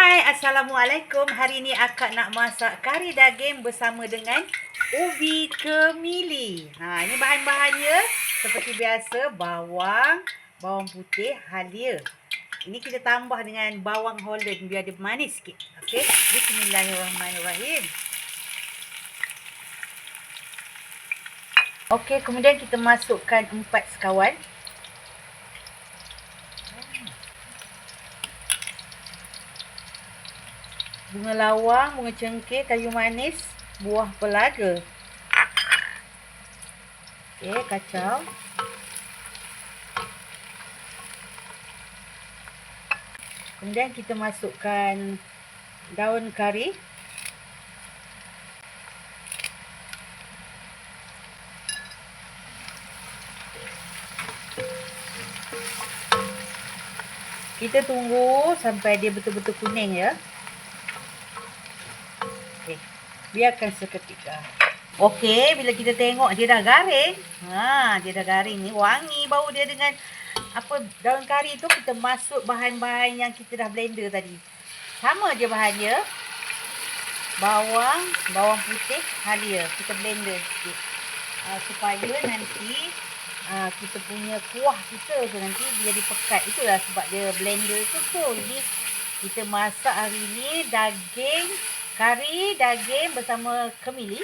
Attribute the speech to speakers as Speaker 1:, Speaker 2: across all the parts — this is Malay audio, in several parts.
Speaker 1: Hai, Assalamualaikum. Hari ni akak nak masak kari daging bersama dengan ubi kemili. Ini bahan-bahannya seperti biasa, bawang putih halia. Ini kita tambah dengan bawang Holland biar dia manis sikit. Okey, bismillahirrahmanirrahim. Okey, kemudian kita masukkan 4 sekawan. Bunga lawang, bunga cengkeh, kayu manis, buah pelaga. Okey, kacau. Kemudian kita masukkan daun kari. Kita tunggu sampai dia betul-betul kuning ya. Okey, biarkan seketika. Okey, bila kita tengok dia dah garing. Dia dah garing ni, wangi bau dia dengan daun kari tu, kita masuk bahan-bahan yang kita dah blender tadi. Sama je bahannya. Bawang putih halia. Kita blender sikit. Supaya nanti kita punya kuah kita tu nanti dia jadi pekat. Itulah sebab dia blender tu. Jadi kita masak hari ni kari daging bersama kemili.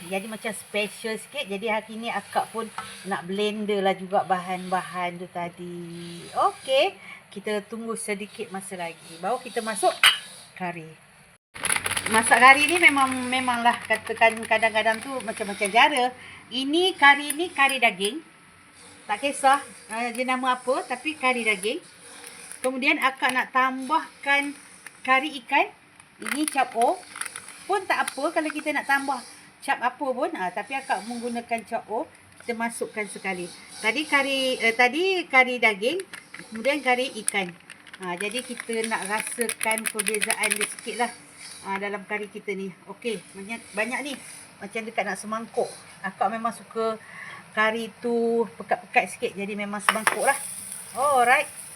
Speaker 1: Jadi macam special sikit. Jadi hari ni akak pun nak blender lah juga bahan-bahan tu tadi. Okey, kita tunggu sedikit masa lagi. Baru kita masuk kari. Masak kari ni memanglah katakan kadang-kadang tu macam-macam cara. Ini kari daging. Tak kisah dia nama apa, tapi kari daging. Kemudian akak nak tambahkan kari ikan. Ini cap o. Pun tak apa kalau kita nak tambah cap apa pun. Tapi akak menggunakan cap o. Kita masukkan sekali. Tadi kari daging. Kemudian kari ikan. Jadi kita nak rasakan perbezaan dia sikit lah. Dalam kari kita ni. Okey, banyak ni. Macam dekat nak semangkuk. Akak memang suka kari tu pekat-pekat sikit. Jadi memang semangkuk lah. Alright.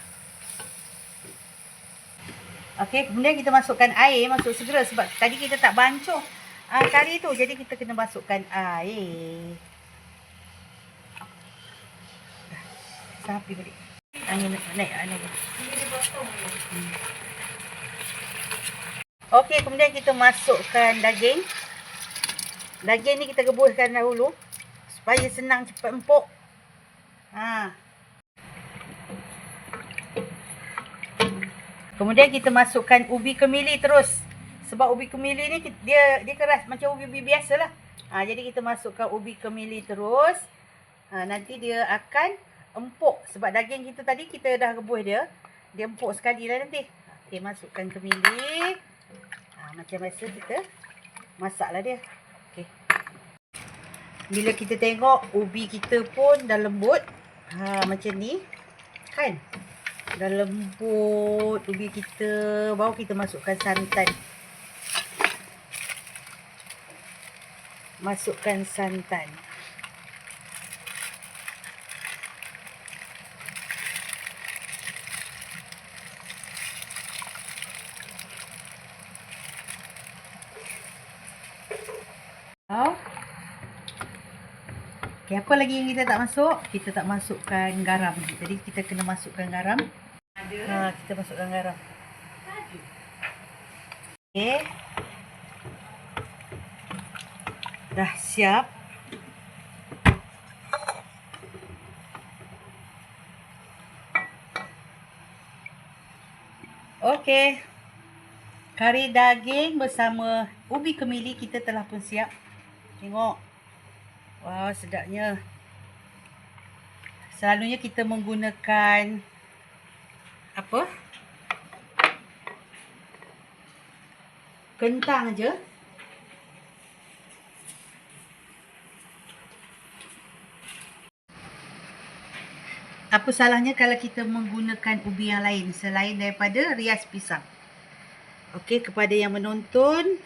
Speaker 1: Okey, kemudian kita masukkan air. Masuk segera sebab tadi kita tak bancuh kari tu. Jadi kita kena masukkan air. Sapi balik. Naik. Okey, kemudian kita masukkan daging. Daging ni kita rebuskan dahulu supaya senang cepat empuk. Kemudian kita masukkan ubi kemili terus. Sebab ubi kemili ni dia keras macam ubi biasalah. Jadi kita masukkan ubi kemili terus. Nanti dia akan empuk. Sebab daging kita tadi kita dah rebus dia. Dia empuk sekali lah nanti. Okey, masukkan kemili. Macam biasa kita masaklah dia. Okey. Bila kita tengok ubi kita pun dah lembut. Macam ni. Kan? Dah lembut ubi kita. Baru kita masukkan santan. Masukkan santan. Okay, apa lagi yang kita tak masuk? Kita tak masukkan garam. Jadi kita kena masukkan garam. Kita masukkan garam. Okay. Dah siap. Okey. Kari daging bersama ubi kemili kita telah pun siap. Tengok. Wah, sedapnya. Selalunya kita menggunakan kentang je. Apa salahnya kalau kita menggunakan ubi yang lain selain daripada rias pisang? Okey, kepada yang menonton,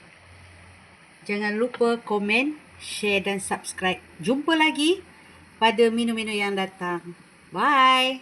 Speaker 1: jangan lupa komen, share dan subscribe. Jumpa lagi pada menu-menu yang datang. Bye.